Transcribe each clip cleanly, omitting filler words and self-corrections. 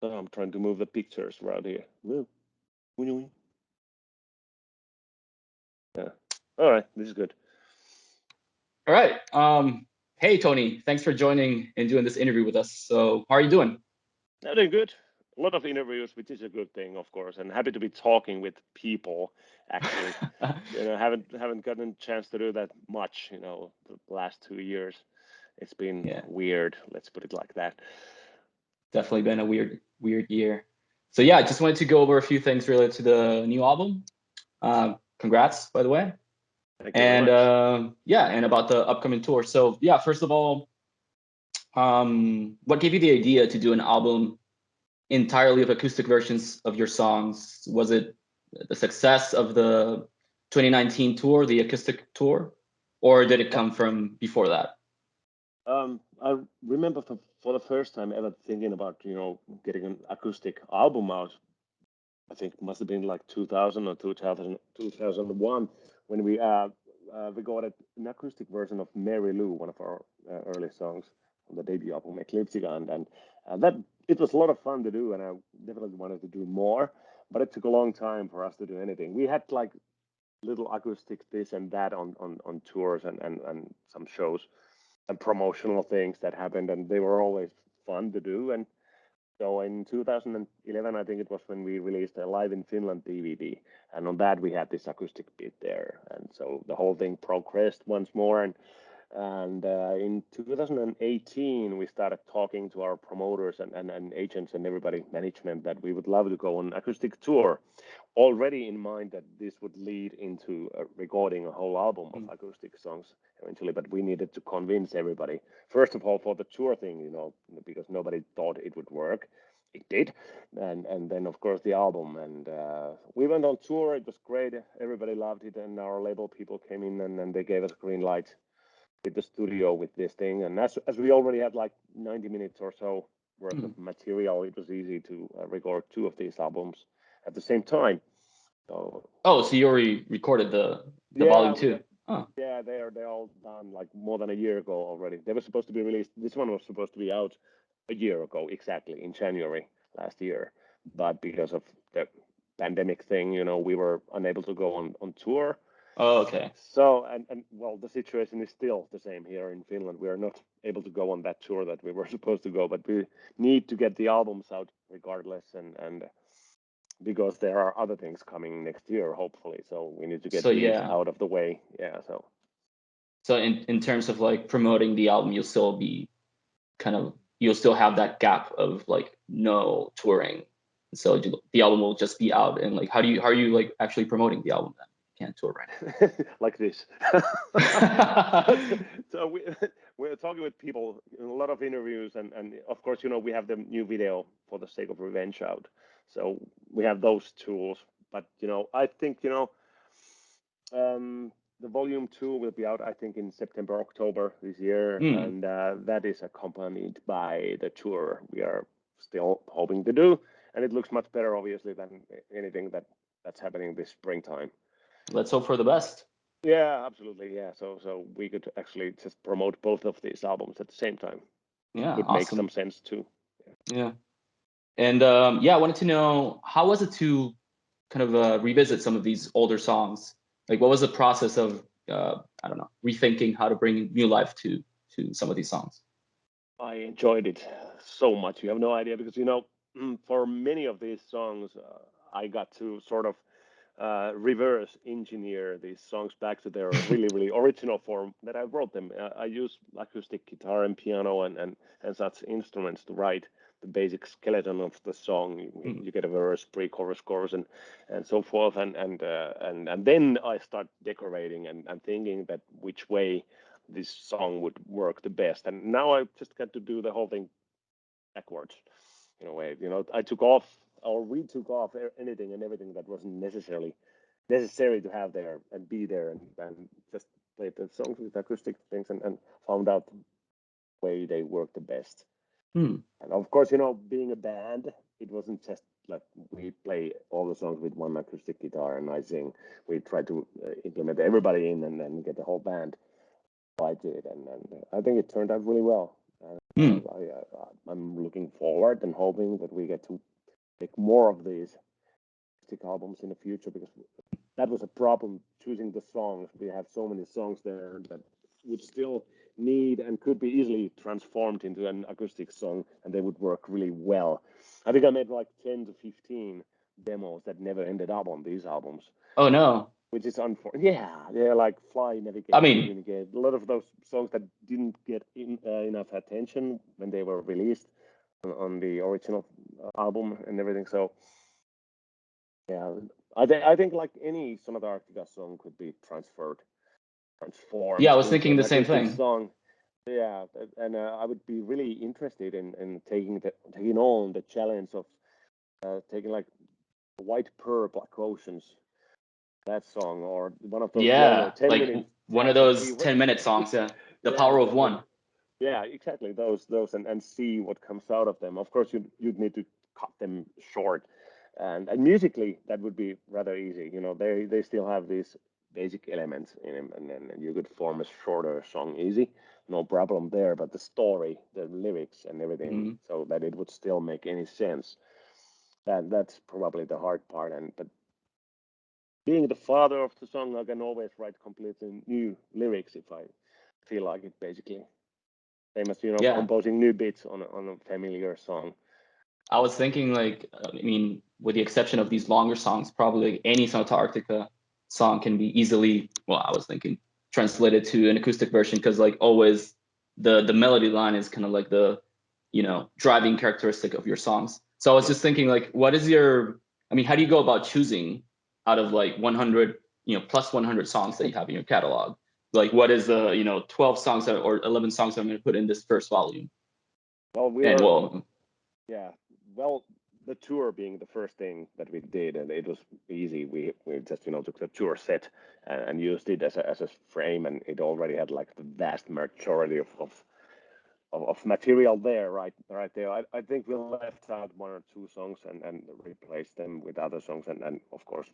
Oh, I'm trying to move the pictures around here. Woo. Yeah. All right, this is good. All right. Hey, Tony, thanks for joining and doing this interview with us. So how are you doing? I'm doing good. A lot of interviews, which is a good thing, of course, and happy to be talking with people. Actually, haven't gotten a chance to do that much. The last 2 years, it's been Yeah, weird. Let's put it like that. definitely been a weird year. So yeah, I just wanted to go over a few things related to the new album. Congrats, by the way. Thank you very And much. yeah, and about the upcoming tour. So yeah, first of all, what gave you the idea to do an album entirely of acoustic versions of your songs? Was it the success of the 2019 tour, the acoustic tour, or did it come from before that? I remember for the first time ever thinking about getting an acoustic album out. I think it must have been like 2000 or 2001 when we recorded an acoustic version of Mary Lou, one of our early songs on the debut album Ecliptic, and that it was a lot of fun to do, and I definitely wanted to do more. But it took a long time for us to do anything. We had like little acoustic this and that on tours and some shows and promotional things that happened, and they were always fun to do. And so in 2011, I think it was when we released a Live in Finland DVD, and on that we had this acoustic bit there, and so the whole thing progressed once more. And in 2018, we started talking to our promoters and agents and everybody, management, that we would love to go on acoustic tour, already in mind that this would lead into recording a whole album of acoustic songs eventually. But we needed to convince everybody, first of all, for the tour thing, because nobody thought it would work. It did, and then of course the album, and we went on tour. It was great. Everybody loved it, and our label people came in and they gave us a green light with the studio with this thing. And as we already had like 90 minutes or so worth of material, it was easy to record two of these albums at the same time. So Oh, so you already recorded the yeah, volume too? Oh, yeah, they're all done like more than a year ago already. They were supposed to be released. This one was supposed to be out a year ago exactly in January last year, but because of the pandemic thing, we were unable to go on tour. oh, okay. So, and well, the situation is still the same here in Finland. We are not able to go on that tour that we were supposed to go, but we need to get the albums out regardless, and because there are other things coming next year, hopefully. So we need to get So these yeah, out of the way. Yeah. So so in terms of like promoting the album, you'll still have that gap of like no touring. So the album will just be out, and like how are you like actually promoting the album then? You can't tour like this. right So we're talking with people in a lot of interviews, and of course, we have the new video for the sake of revenge out. So we have those tools. But I think the volume two will be out, I think, in September, October this year, now. and that is accompanied by the tour we are still hoping to do, and it looks much better, obviously, than anything that's happening this springtime. Let's hope for the best. Yeah, absolutely. Yeah, so we could actually just promote both of these albums at the same time. Yeah, Would make some awesome. sense too. Yeah, and yeah, I wanted to know how was it to kind of revisit some of these older songs? Like, what was the process of I don't know, rethinking how to bring new life to some of these songs? I enjoyed it so much. You have no idea because for many of these songs, I got to sort of reverse engineer these songs back to their really, really original form that I wrote them. I use acoustic guitar and piano and such instruments to write the basic skeleton of the song. You get a verse, pre-chorus, chorus, and so forth, and then I start decorating and thinking that which way this song would work the best. And now I just got to do the whole thing backwards in a way. I took off, or we took off anything and everything that wasn't necessary to have there and be there, and just played the songs with acoustic things and found out the way they work the best. Hmm. And of course, being a band, it wasn't just like we play all the songs with one acoustic guitar and I sing. We try to implement everybody in and then get the whole band. I did, and I think it turned out really well. Hmm. I'm looking forward and hoping that we get to make more of these acoustic albums in the future, because that was a problem choosing the songs. We have so many songs there that would still need and could be easily transformed into an acoustic song, and they would work really well. I think I made like 10 to 15 demos that never ended up on these albums, Oh no. which is unfortunate. Yeah, like Fly, I Navigate, mean, Communicate. A lot of those songs that didn't get enough attention when they were released on the original album and everything. So yeah, I think like any Sonata Arctica song could be transformed yeah, I was into thinking an the same acoustic thing. song. Yeah, and I would be really interested in taking on the challenge of taking like White Pearl, Black Oceans, that song, or one of those longer Yeah, 10 like minute one of tracks, and see those what 10-minute songs. Yeah, the yeah power of what one. yeah, exactly, those and see what comes out of them. Of course, you'd need to cut them short, and musically that would be rather easy. They still have these basic elements in them, and you could form a shorter song easy, no problem there. But the story, the lyrics, and everything, Mhm. so that it would still make any sense. That's probably the hard part. And but being the father of the song, I can always write completely new lyrics if I feel like it. Basically, same as Yeah, composing new bits on a familiar song. I was thinking like, I mean, with the exception of these longer songs, probably like any Sonata Arctica song can be easily, well, I was thinking translated to an acoustic version because like always the melody line is kind of like the, driving characteristic of your songs. So I was Yeah. just thinking like, what is your, I mean, how do you go about choosing out of like 100, plus 100 songs that you have in your catalog? Like what is the, 12 songs or 11 songs that I'm going to put in this first volume? Well, we And are well, yeah. Well, the tour being the first thing that we did, and it was easy. We just took the tour set and used it as a frame, and it already had like the vast majority of material there, right there. I think we left out one or two songs and replaced them with other songs, and of course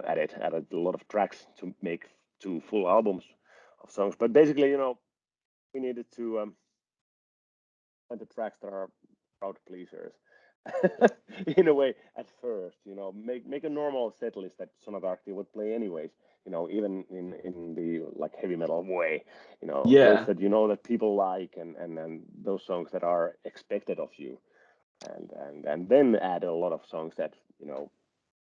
added a lot of tracks to make two full albums of songs. But basically, we needed to find the tracks that are crowd pleasers. In a way, at first, make a normal set list that Sonata Arctica would play anyways. Even in the like heavy metal way. Those yeah. that that people like, and those songs that are expected of you, and then add a lot of songs that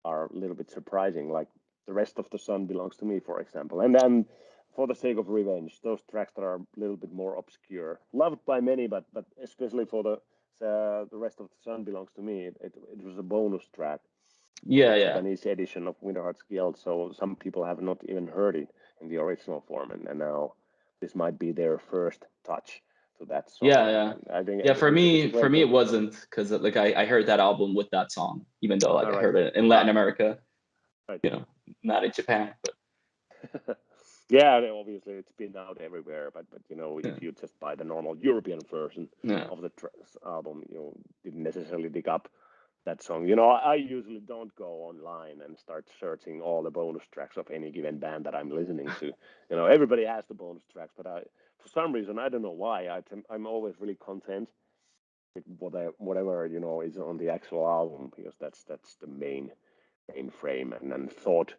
are a little bit surprising, like The Rest of the Sun Belongs to Me, for example. And then For the Sake of Revenge, those tracks that are a little bit more obscure, loved by many, but especially for the Rest of the Sun Belongs to Me, it was a bonus track on the Yeah, yeah, Japanese edition of Winterheart's Guild, so some people have not even heard it in the original form, and now this might be their first touch to that song, yeah, yeah. and I think Yeah, for it's a me, for great me, it thing. wasn't because like I heard that album with that song, even though like All I right. heard it in Latin America, Right. not in Japan. But Yeah, obviously it's been out everywhere, but yeah, if you just buy the normal European version yeah, of the album, you didn't necessarily dig up that song. I usually don't go online and start searching all the bonus tracks of any given band that I'm listening to. Everybody has the bonus tracks, but for some reason, I don't know why, I'm always really content with whatever is on the actual album, because that's the main frame and thought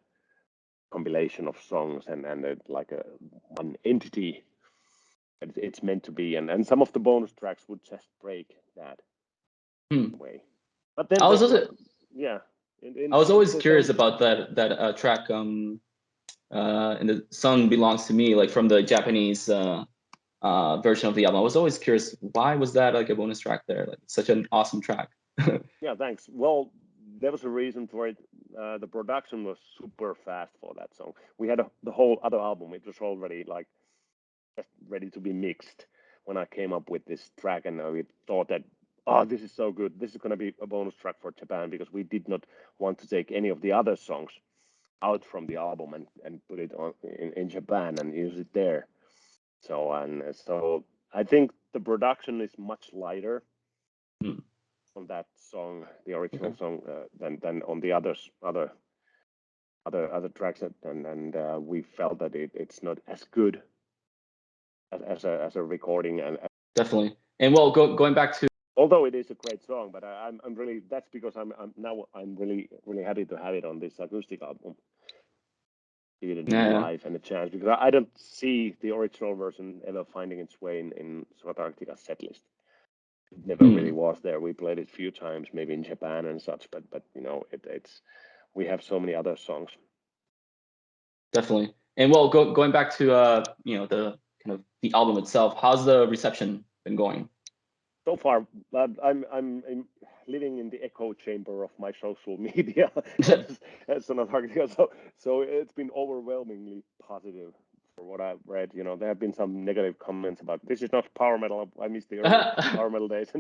compilation of songs, and like a one entity that it's meant to be, and some of the bonus tracks would just break that hmm. way. But then I was there's also yeah, I was always the curious same. about that track and the song belongs to me, like from the Japanese version of the album. I was always curious why was that like a bonus track there, like such an awesome track. Yeah, thanks. Well, there was a reason for it. The production was super fast for that song. We had the whole other album. It was already like just ready to be mixed when I came up with this track, and we thought that, oh, this is so good. This is going to be a bonus track for Japan, because we did not want to take any of the other songs out from the album and put it on in Japan and use it there. So I think the production is much lighter Hmm. on that song, the original Okay. song, than on the other tracks, and we felt that it's not as good as a recording, and Definitely. And well, going back to Although it is a great song, but I'm really, that's because I'm really happy to have it on this acoustic album. Give it a new yeah, life and a chance, because I don't see the original version ever finding its way in Sonata Arctica's set list. It never really mm, was there. We played it a few times, maybe in Japan and such, but you know, it's we have so many other songs. definitely. And well, going back to you know, the kind of the album itself, how's the reception been going? So far, I'm living in the echo chamber of my social media as Sonata Arctica, so it's been overwhelmingly positive for what I've read. You know, there have been some negative comments about this is not power metal. I miss the early power metal days,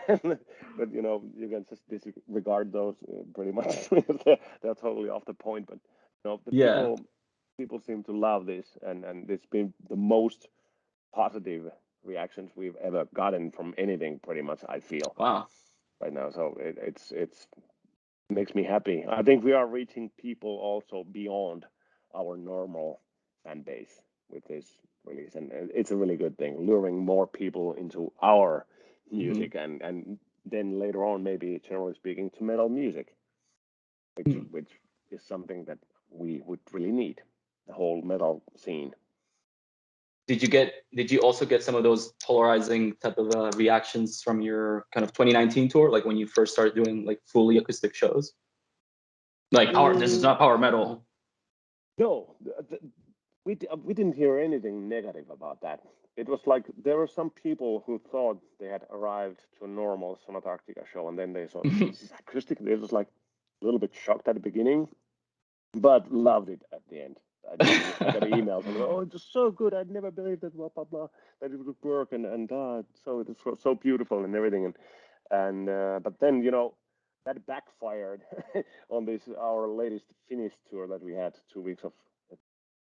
but you know, you can just disregard those pretty much. They're totally off the point. But you know, the Yeah. people seem to love this, and it's been the most positive reactions we've ever gotten from anything, pretty much. I feel Wow. right now, so it's makes me happy. I think we are reaching people also beyond our normal fan base with this release, and it's a really good thing, luring more people into our Hmm. music, and then later on, maybe generally speaking, to metal music, which is something that we would really need, the whole metal scene. Did you also get some of those polarizing type of reactions from your kind of 2019 tour, like when you first started doing like fully acoustic shows? Like power, this is Mm, not power metal. no, we didn't hear anything negative about that. It was like there were some people who thought they had arrived to a normal Sonata Arctica show, and then they saw this is acoustic. They was like a little bit shocked at the beginning, but loved it at the end. I got emails and oh, it was so good. I'd never believed that blah blah blah that it would work, and so it was so beautiful and everything, and but then you know that backfired on this our latest Finnish tour that we had 2 weeks of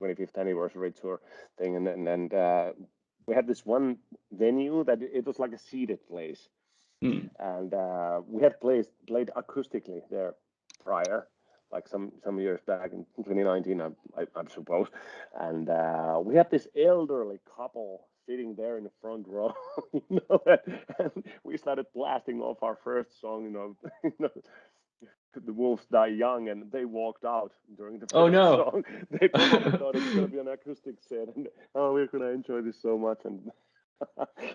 25th anniversary tour thing, and we had this one venue that it was like a seated place, Hmm. and we had played acoustically there prior, like some years back in 2019, I suppose, and we had this elderly couple sitting there in the front row, you know, and we started blasting off our first song, you know, the wolves die young, and they walked out during the Oh first no. song. They probably thought it's going to be an acoustic set, and oh, we're going to enjoy this so much, and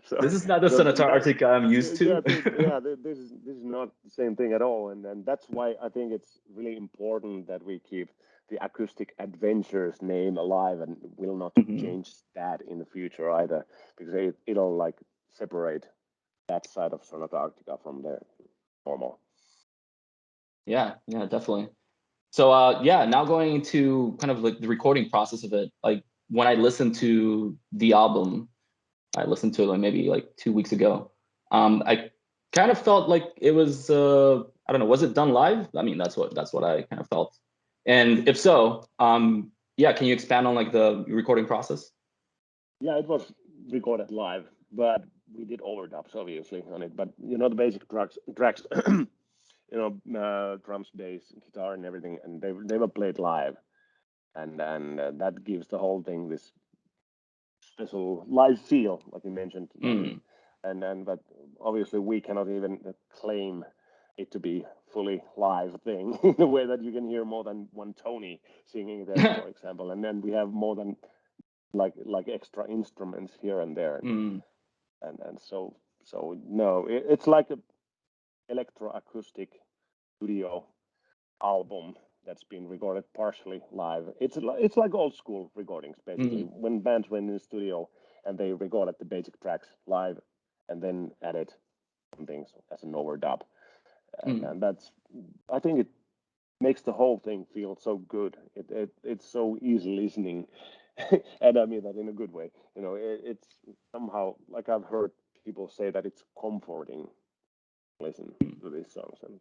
so This is not the so Sonata that Arctica I'm used yeah to. this is not the same thing at all, and that's why I think it's really important that we keep the Acoustic Adventures name alive and will not Mhm. change that in the future either, because it'll like separate that side of Sonata Arctica from the normal. Yeah, yeah, definitely. So yeah, now going into kind of like the recording process of it. Like when I listened to the album, I listened to it like maybe like 2 weeks ago. I kind of felt like it was I don't know, was it done live? I mean, that's what I kind of felt. And if so, yeah, can you expand on like the recording process? Yeah, it was recorded live, but we did overdubs obviously on it. But you know the basic tracks, you know, drums, bass, guitar, and everything, and they were played live, and that gives the whole thing this special live feel, like you mentioned. Mm. And but obviously we cannot even claim it to be fully live thing in a way that you can hear more than one Tony singing there, for example, and then we have more than like extra instruments here and there, Mm. and so no, it's like a electroacoustic studio album that's been recorded partially live. It's like old school recordings basically, Mm. when bands went in the studio and they recorded the basic tracks live and then added some things as an overdub, Mm. and that's I think it makes the whole thing feel so good. It's so easy listening, and I mean that in a good way. You know, it's somehow like I've heard people say that it's comforting to listen to these songs, and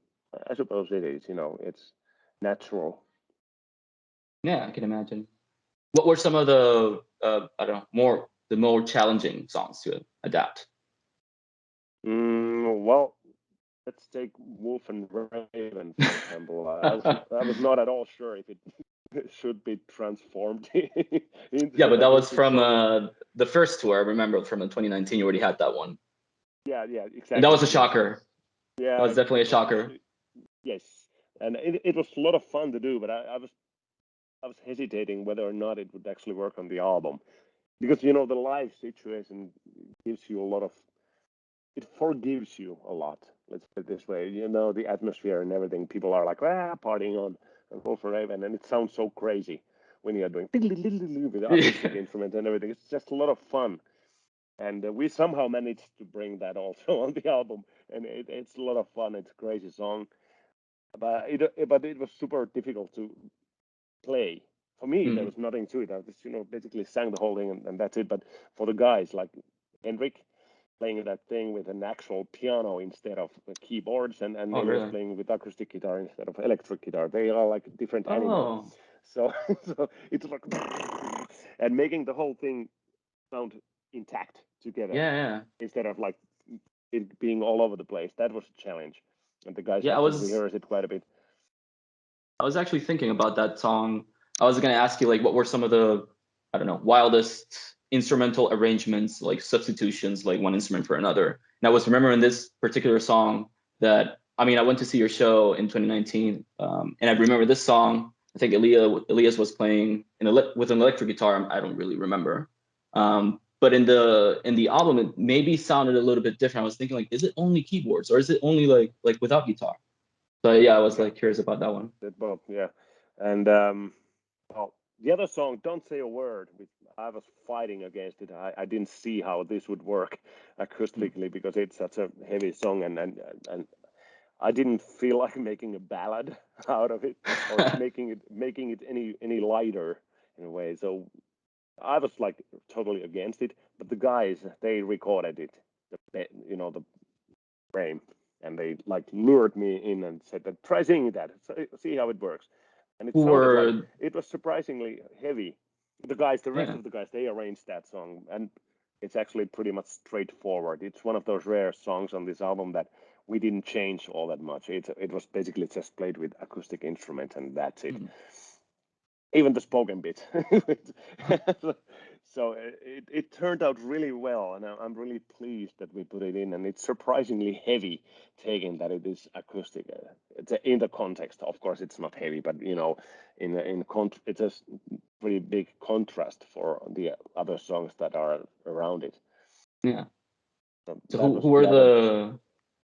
I suppose it is. You know, it's natural. Yeah, I can imagine. What were some of the I don't know, more challenging songs to adapt? Well, let's take Wolf and Raven for example. I was not at all sure if it should be transformed into Yeah, an but that was acoustic from song. the first tour. I remember from the 2019. You already had that one. Yeah, yeah, And that exactly. was a Yes. shocker. That Yeah, was definitely a it was. shocker. Yes, and it was a lot of fun to do, but I was hesitating whether or not it would actually work on the album because the live situation gives you a lot of it forgives you a lot. Let's put it this way. The atmosphere and everything. People are like partying on and go for Raven, and it sounds so crazy when you're doing with the acoustic instrument and everything. It's just a lot of fun, and we somehow managed to bring that also on the album, and it's a lot of fun. It's a crazy song, but it was super difficult to play. For me, there Mm. was nothing to it. I just, basically sang the whole thing and that's it. But for the guys like Henrik playing that thing with an actual piano instead of keyboards, and Oh, Elias really? playing with acoustic guitar instead of electric guitar, they are like a different animal. Oh, So, so it's like, and making the whole thing sound intact together yeah, yeah. instead of like it being all over the place. That was a challenge. And the guys Yeah, had to rehearse it quite a bit. I was actually thinking about that song. I was gonna ask you like what were some of the, I don't know, wildest instrumental arrangements, like substitutions, like one instrument for another. And I was remembering this particular song that I mean I went to see your show in 2019, and I remember this song. I think Elias was playing with an electric guitar. I don't really remember. But in the album, it maybe sounded a little bit different. I was thinking like, is it only keyboards or is it only like without guitar? So yeah, I was Yeah, like curious about that one. did both. Yeah, and well, the other song, "Don't Say a Word," which I was fighting against it. I didn't see how this would work Mm. acoustically because it's such a heavy song, and I didn't feel like making a ballad out of it or making it any lighter in a way. So I was like totally against it. But the guys, they recorded it, the frame, and they like lured me in and said that try singing that, see how it works. And it Who sounded like were it was surprisingly heavy. The rest yeah. of the guys, they arranged that song, and it's actually pretty much straightforward. It's one of those rare songs on this album that we didn't change all that much. It was basically just played with acoustic instrument, and that's it. Mm. Even the spoken bit. So it turned out really well, and I'm really pleased that we put it in. And it's surprisingly heavy, taking that it is acoustic. It's in the context, of course, it's not heavy, but it's a pretty big contrast for the other songs that are around it. Yeah. So So that who was who are the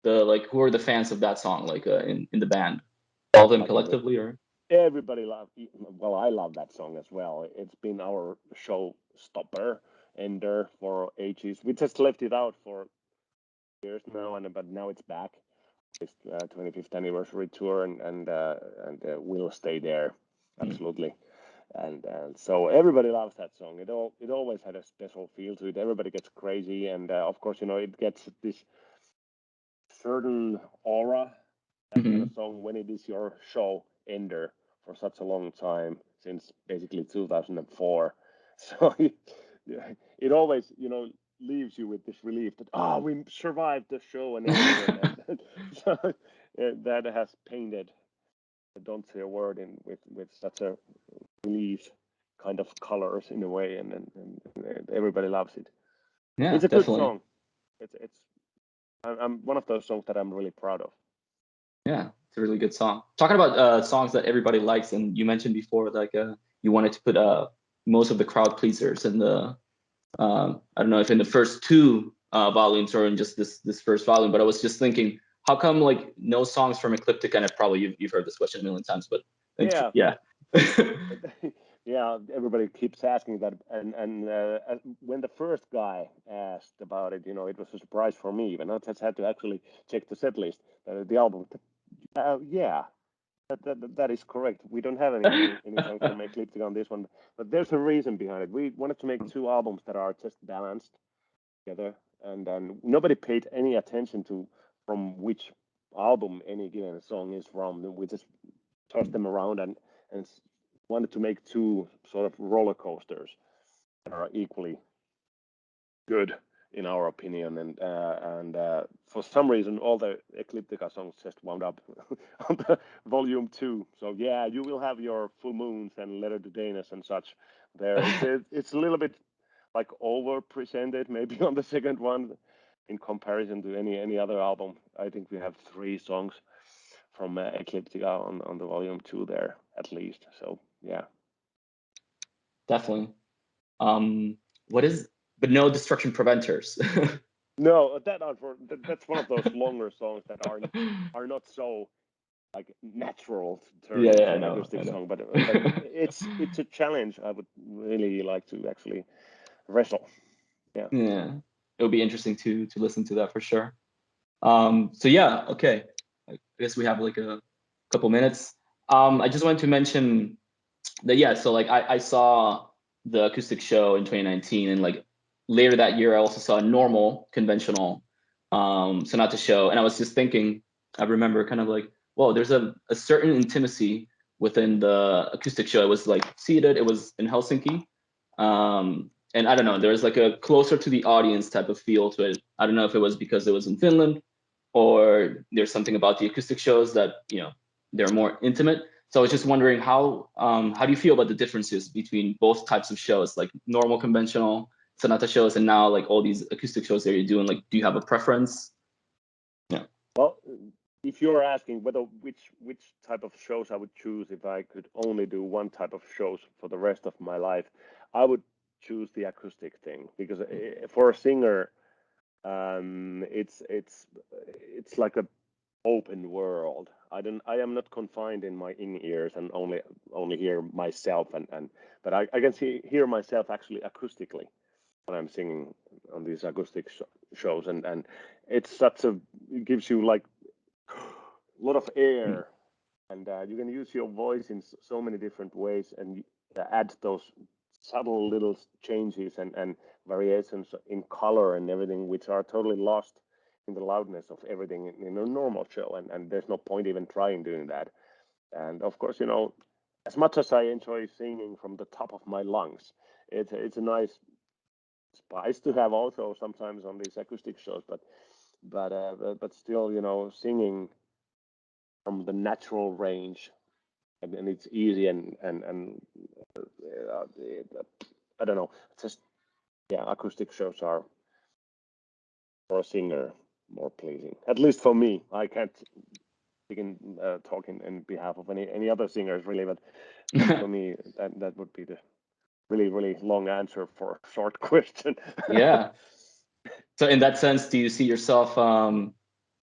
other, who are the fans of that song like in the band? All of them like collectively or? everybody love. Well, I love that song as well. It's been our show stopper ender for ages. We just left it out for years now, and but now it's back. It's 25th anniversary tour, and we'll stay there Mm. absolutely. And so everybody loves that song. It always had a special feel to it. Everybody gets crazy, and of course, it gets this certain aura, that kind of Hmm. song, when it is your show ender for such a long time, since basically 2004. So it always, leaves you with this relief that, we survived the show and everything. And so that has painted Don't Say a Word in with such a relief kind of colors in a way, and everybody loves it. Yeah, It's a good definitely. song. It's I'm one of those songs that I'm really proud of. Yeah, it's a really good song. Talking about songs that everybody likes, and you mentioned before like you wanted to put most of the crowd pleasers in the I don't know if in the first two volumes or in just this first volume, but I was just thinking, how come like no songs from Ecliptic? And probably you've heard this question a million times, but Yeah, yeah. yeah. Everybody keeps asking that, and when the first guy asked about it, it was a surprise for me. Even I just had to actually check the set list, the album. Yeah, that is correct. We don't have any songs from Ecliptic on this one, but there's a reason behind it. We wanted to make two albums that are just balanced together, and then nobody paid any attention to from which album any given song is from. We just tossed them around and wanted to make two sort of roller coasters that are equally good in our opinion. And for some reason, all the Ecliptica songs just wound up on the volume two. So yeah, you will have your Full Moons and Letter to Danish and such there. It's a little bit like over presented maybe on the second one. in comparison to any other album. I think we have 3 songs from Ecliptic on the volume 2 there at least. So yeah, Definitely. But no Destruction Preventers. no, that's one of those longer songs that are not so like natural to turn Yeah, into I an know, acoustic I know. song, but it's a challenge I would really like to actually wrestle. Yeah. Yeah, it would be interesting to listen to that for sure. So yeah, okay. I guess we have like a couple minutes. I just wanted to mention that, yeah, so like I saw the acoustic show in 2019, and like later that year I also saw a normal conventional Sonata show, and I was just thinking, I remember kind of like, whoa, there's a certain intimacy within the acoustic show. It was like seated, it was in Helsinki. And I don't know, there was like a closer to the audience type of feel to it. I don't know if it was because it was in Finland, or there's something about the acoustic shows that, you know, they're more intimate. So I was just wondering how do you feel about the differences between both types of shows, like normal conventional Sonata shows and now like all these acoustic shows that you're doing? Like, do you have a preference? Yeah. Well, if you're asking whether which type of shows I would choose if I could only do one type of shows for the rest of my life, I would choose the acoustic thing because for a singer, it's like a open world. I am not confined in my in ears and only hear myself but I can hear myself actually acoustically when I'm singing on these acoustic shows and it's such a it gives you like a lot of Mm. air and you can use your voice in so many different ways and add those subtle little changes and variations in color and everything which are totally lost in the loudness of everything in a normal show and there's no point even trying doing that and of course as much as I enjoy singing from the top of my lungs it's a nice spice to have also sometimes on these acoustic shows but still singing from the natural range and it's easy and I don't know. It's just yeah, acoustic shows are for a singer more pleasing. At least for me. I can't begin talking in behalf of any other singers really, but for me that would be the really long answer for a short question. Yeah. So in that sense, do you see yourself,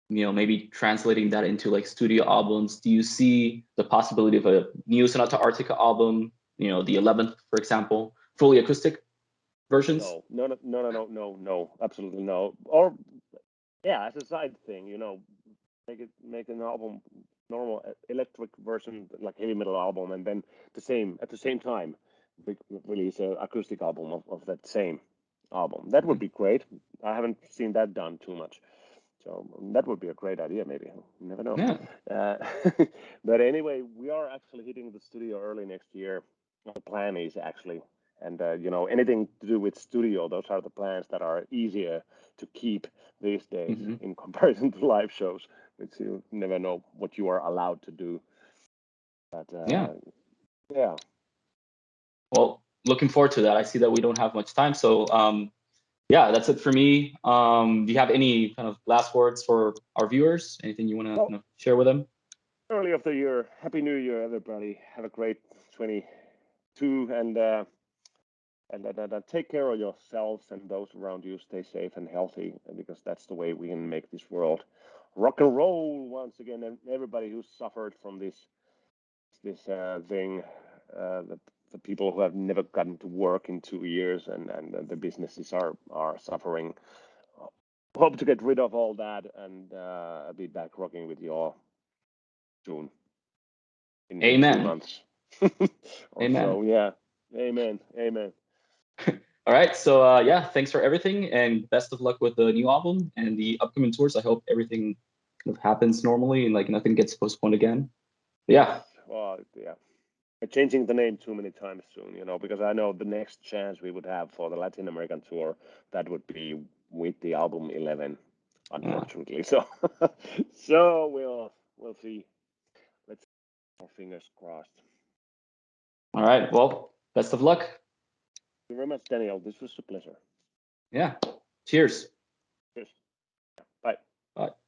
you know, maybe translating that into like studio albums? Do you see the possibility of a new Sonata Arctica album, you know, the 11th, for example, fully acoustic versions? No, absolutely no. Or yeah, as a side thing, make an album normal electric version like heavy metal album and then at the same time release an acoustic album of that same album. That would Mhm. be great. I haven't seen that done too much, so that would be a great idea. Maybe you never know. Yeah. uh, but anyway, we are actually hitting the studio early next year. The plan is actually, and anything to do with studio, those are the plans that are easier to keep these days Hmm. in comparison to live shows, which you never know what you are allowed to do. But Yeah. yeah. Well, looking forward to that. I see that we don't have much time. So yeah, that's it for me. Do you have any kind of last words for our viewers? Anything you want to Well, share with them? early of the year, happy New Year, everybody. Have a great 22 and take care of yourselves and those around you. Stay safe and healthy because that's the way we can make this world rock and roll once again. And everybody who suffered from this thing, the people who have never gotten to work in 2 years and the businesses are suffering. Hope to get rid of all that and I'll be back rocking with you all soon in two Amen. months or Amen. so. Yeah. Amen. Amen. All right. So yeah, thanks for everything, and best of luck with the new album and the upcoming tours. I hope everything kind of happens normally and like nothing gets postponed again. Yes. Yeah. Well, yeah. Changing the name too many times soon, because I know the next chance we would have for the Latin American tour that would be with the album 11, Yeah. unfortunately. So, so we'll see. Let's keep our fingers crossed. All right. Well, best of luck. Thank you very much, Daniel. This was a pleasure. Yeah. Cheers. Cheers. Bye.